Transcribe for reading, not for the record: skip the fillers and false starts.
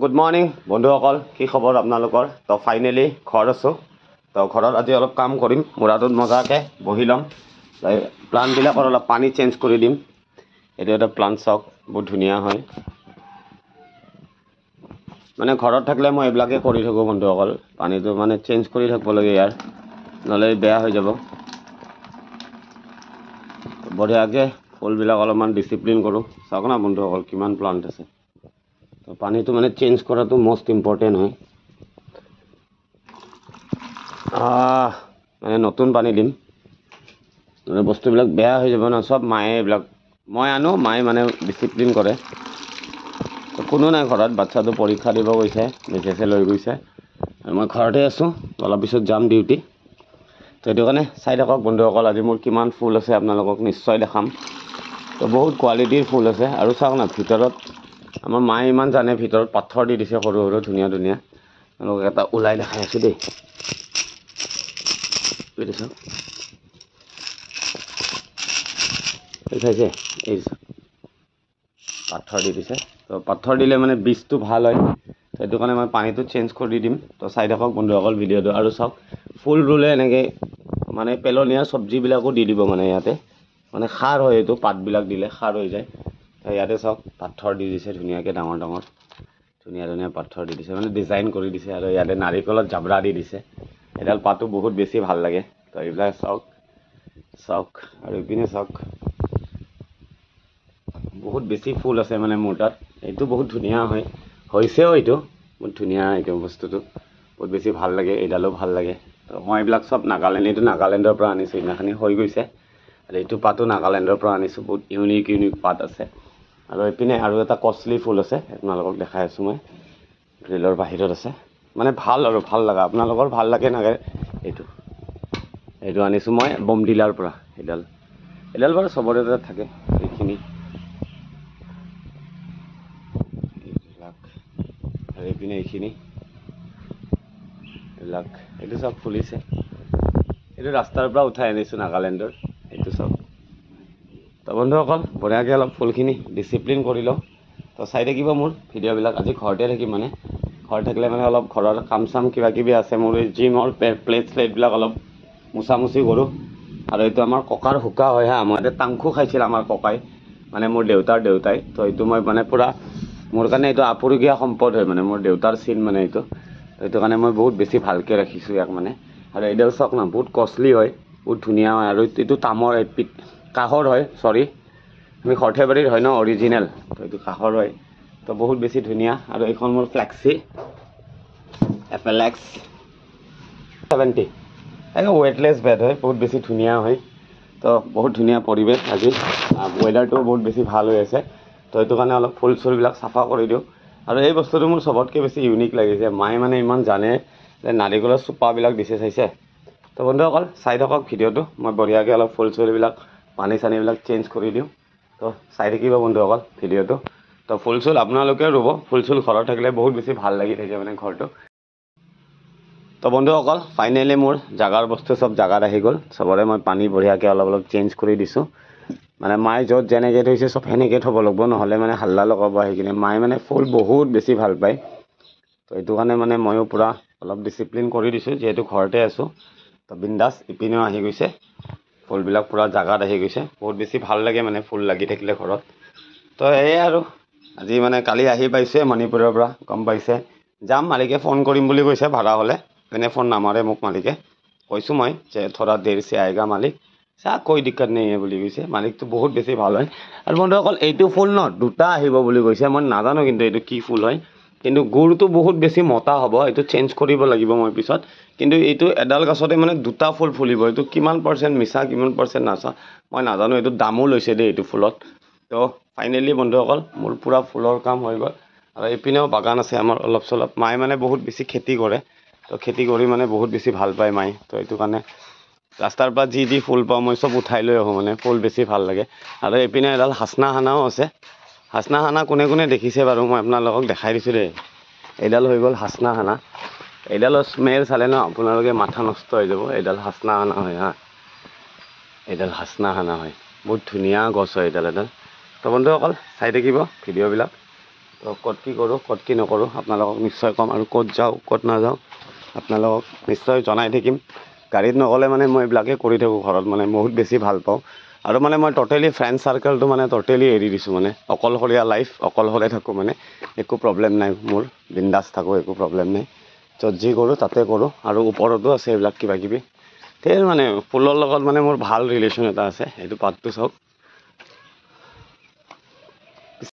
Good morning বন্ধুসকল, কি খবৰ আপোনালোকৰ? তো ফাইনেলি ঘৰ আছোঁ। তো ঘৰত আজি অলপ কাম কৰিম, মূৰাটোত মজাকৈ বহি ল'ম। প্লাণ্টবিলাকৰ অলপ পানী চেঞ্জ কৰি দিম। এইটো এটা প্লাণ্ট চাওক, বহুত ধুনীয়া হয়। মানে ঘৰত থাকিলে মই এইবিলাকে কৰি থাকোঁ বন্ধুসকল, পানীটো মানে চেঞ্জ কৰি থাকিব লাগে ইয়াৰ, নহ'লে বেয়া হৈ যাব। বঢ়িয়াকৈ ফুলবিলাক অলপমান ডিচিপ্লিন কৰোঁ। চাওক না বন্ধুসকল, কিমান প্লাণ্ট আছে। তো পানীটো মানে চেঞ্জ কৰাটো মষ্ট ইম্পৰ্টেণ্ট হয়। মানে নতুন পানী দিম, মানে বস্তুবিলাক বেয়া হৈ যাব ন। চব মায়ে এইবিলাক মই আনো, মায়ে মানে ডিচিপ্লিন কৰে। তো কোনো নাই ঘৰত, বাচ্ছাটো পৰীক্ষা দিব গৈছে, মেছেজে লৈ গৈছে। আৰু মই ঘৰতে আছোঁ, অলপ পিছত যাম ডিউটি। তো সেইটো কাৰণে চাই থাকক বন্ধুসকল, আজি মোৰ কিমান ফুল আছে আপোনালোকক নিশ্চয় দেখাম। তো বহুত কোৱালিটিৰ ফুল আছে। আৰু চাওক না, ভিতৰত আমাৰ মায়ে ইমান জানে, ভিতৰত পাথৰ দি দিছে সৰু সৰু ধুনীয়া ধুনীয়া। তেওঁলোকক এটা ওলাই দেখাই আছোঁ দেই। চাওক, চাইছে, এই পাথৰ দি দিছে। তো পাথৰ দিলে মানে বীজটো ভাল হয়। সেইটো কাৰণে মই পানীটো চেঞ্জ কৰি দিম। তো চাই থাকক বন্ধুসকল ভিডিঅ'টো। আৰু চাওক, ফুল ৰুলে এনেকৈ মানে পেলনীয়া চব্জিবিলাকো দি দিব মানে ইয়াতে, মানে সাৰ হয় এইটো, পাতবিলাক দিলে সাৰ হৈ যায়। তো ইয়াতে চাওক, পাথৰ দি দিছে ধুনীয়াকৈ, ডাঙৰ ডাঙৰ ধুনীয়া ধুনীয়া পাথৰ দি দিছে, মানে ডিজাইন কৰি দিছে। আৰু ইয়াতে নাৰিকলত জাবৰা দি দিছে। এডাল পাতো বহুত বেছি ভাল লাগে। তো এইবিলাক চাওক চাওক, আৰু ইপিনে চাওক, বহুত বেছি ফুল আছে মানে মোৰ তাত। এইটো বহুত ধুনীয়া হয়, হৈছেও এইটো বহুত ধুনীয়া। এইটো বস্তুটো বহুত বেছি ভাল লাগে, এইডালো ভাল লাগে। তো মই এইবিলাক চব এইটো নাগালেণ্ডৰ পৰা আনিছোঁ, সেইদিনাখনি হৈ গৈছে। আৰু এইটো পাতো নাগালেণ্ডৰ পৰা আনিছোঁ, বহুত ইউনিক ইউনিক পাত আছে। আৰু এইপিনে আৰু এটা কষ্টলি ফুল আছে, আপোনালোকক দেখাই আছোঁ মই, গ্ৰিলৰ বাহিৰত আছে। মানে ভাল আৰু ভাল লগা, আপোনালোকৰ ভাল লাগে নাগে। এইটো আনিছোঁ মই বমডিলাৰ পৰা। এডাল বাৰু চবৰে তাত থাকে। এইখিনি আৰু এইপিনে এইখিনি এইবিলাক, এইটো চব ফুলিছে। এইটো ৰাস্তাৰ পৰা উঠাই আনিছোঁ নাগালেণ্ডৰ। এইটো চব। তো বন্ধুসকল, বঢ়িয়াকৈ অলপ ফুলখিনি ডিচিপ্লিন কৰি লওঁ। তো চাই থাকিব মোৰ ভিডিঅ'বিলাক। আজি ঘৰতে থাকিম, মানে ঘৰত থাকিলে মানে অলপ ঘৰৰ কাম চাম কিবা কিবি আছে মোৰ। এই জিমৰ প্লেট শ্লেটবিলাক অলপ মোচামুচি কৰোঁ। আৰু এইটো আমাৰ ককাৰ হুকা হয় হা, মই এতিয়া টাংখু খাইছিল আমাৰ ককাই, মানে মোৰ দেউতাই। তো এইটো মই মানে পূৰা, মোৰ কাৰণে এইটো আপুৰুগীয়া সম্পদ হয়, মানে মোৰ দেউতাৰ চিন মানে এইটো। সেইটো কাৰণে মই বহুত বেছি ভালকৈ ৰাখিছোঁ ইয়াক মানে। আৰু এইডাল চাওক না, বহুত কষ্টলি হয়, বহুত ধুনীয়া হয়। আৰু এইটো তামৰ কাঁহৰ হয়, চৰি, আমি সৰ্থেবাৰীৰ হয় ন অৰিজিনেল। তো এইটো কাঁহৰ হয়। তো বহুত বেছি ধুনীয়া। আৰু এইখন মোৰ ফ্লেক্সি FLX 70, ৱেটলেছ বেড হয়, বহুত বেছি ধুনীয়া হয়। তো বহুত ধুনীয়া পৰিৱেশ আজি, ৱেডাৰটোও বহুত বেছি ভাল হৈ আছে। তো সেইটো কাৰণে অলপ ফুল চুলবিলাক চাফা কৰি দিওঁ। আৰু এই বস্তুটো মোৰ চবতকৈ বেছি ইউনিক লাগিছে, মায়ে মানে ইমান জানে যে নাৰিকলৰ চোপাবিলাক দিছে, চাইছে? তো বন্ধুসকল চাই থাকক ভিডিঅ'টো, মই বঢ়িয়াকৈ অলপ ফুল চুলবিলাক পানী চানীবিলাক চেঞ্জ কৰি দিওঁ। তো চাই থাকিব বন্ধুসকল ভিডিঅ'টো। তো ফুল চুল আপোনালোকেও ৰুব, ফুল চুল ঘৰত থাকিলে বহুত বেছি ভাল লাগি থাকে মানে ঘৰটো। তো বন্ধুসকল ফাইনেলি মোৰ জাগাৰ বস্তু চব জাগাত আহি গ'ল। চবৰে মই পানী বঢ়িয়াকৈ অলপ অলপ চেঞ্জ কৰি দিছোঁ। মানে মায়ে য'ত যেনেকৈ থৈছে চব সেনেকৈ থ'ব লাগিব, নহ'লে মানে হাল্লা লগাব আহি কিনে। মায়ে মানে ফুল বহুত বেছি ভাল পায়। তো এইটো কাৰণে মানে ময়ো পূৰা অলপ ডিচিপ্লিন কৰি দিছোঁ, যিহেতু ঘৰতে আছোঁ। তো বিন্দাছ ইপিনেও আহি গৈছে, ফুলবিলাক পূৰা জাগাত আহি গৈছে। বহুত বেছি ভাল লাগে মানে ফুল লাগি থাকিলে ঘৰত। তো এয়াই আৰু, আজি মানে কালি আহি পাইছে মণিপুৰৰ পৰা, গম পাইছে। যাম, মালিকে ফোন কৰিম বুলি কৈছে ভাড়া হ'লে। এনেই ফোন নামাৰে মোক মালিকে, কৈছোঁ মই যে থোৰা দেৰ চে আয়েগা মালিক, চা কৈ দিক্কত নেহি হে বুলি কৈছে। মালিকটো বহুত বেছি ভাল হয়। আৰু বন্ধুসকল এইটো ফুল ন দুটা আহিব বুলি কৈছে, মই নাজানো কিন্তু এইটো কি ফুল হয়। কিন্তু গুৰটো বহুত বেছি মতা হ'ব, এইটো চেঞ্জ কৰিব লাগিব মই পিছত। কিন্তু এইটো এডাল গছতে মানে দুটা ফুল ফুলিব। এইটো কিমান পাৰ্চেণ্ট মিছা, কিমান পাৰ্চেণ্ট নাচা মই নাজানো। এইটো দামো লৈছে দেই এইটো ফুলত। তো ফাইনেলি বন্ধুসকল মোৰ পূৰা ফুলৰ কাম হৈ গ'ল। আৰু এইপিনেও বাগান আছে আমাৰ অলপ চলপ। মায়ে মানে বহুত বেছি খেতি কৰে, তো খেতি কৰি মানে বহুত বেছি ভাল পায় মায়ে। তো এইটো কাৰণে ৰাস্তাৰ পৰা যি ফুল পাওঁ মই চব উঠাই লৈ আহোঁ, মানে ফুল বেছি ভাল লাগে। আৰু এইপিনে এডাল হাচনা হানাও আছে। হাচনা হানা কোনে কোনে দেখিছে বাৰু, মই আপোনালোকক দেখাই দিছোঁ দেই। এইডাল হৈ গ'ল হাচনা হানা। এইডালৰ স্মেল চালে ন আপোনালোকে মাথা নষ্ট হৈ যাব। এইডাল হাচনা হানা হয় হা, এইডাল হাচনা হানা হয়, বহুত ধুনীয়া গছ হয় এডাল। তো বন্ধুসকল চাই থাকিব ভিডিঅ'বিলাক। তো ক'ত কি কৰোঁ ক'ত কি নকৰোঁ আপোনালোকক নিশ্চয় ক'ম, আৰু ক'ত যাওঁ ক'ত নাযাওঁ আপোনালোকক নিশ্চয় জনাই থাকিম। গাড়ীত নগ'লে মানে মই এইবিলাকে কৰি থাকোঁ ঘৰত, মানে বহুত বেছি ভাল পাওঁ। আৰু মানে মই ট'টেলি ফ্ৰেণ্ড চাৰ্কেলটো মানে ট'টেলি এৰি দিছোঁ, মানে অকলশৰীয়া লাইফ, অকলশৰে থাকোঁ, মানে একো প্ৰব্লেম নাই মোৰ, বিন্দাছ থাকোঁ, একো প্ৰব্লেম নাই। য'ত যি কৰোঁ তাতে কৰোঁ, আৰু ওপৰতো আছে এইবিলাক কিবাকিবি। সেই মানে ফুলৰ লগত মানে মোৰ ভাল ৰিলেশ্যন এটা আছে, সেইটো পাৰ্টটো চাওক।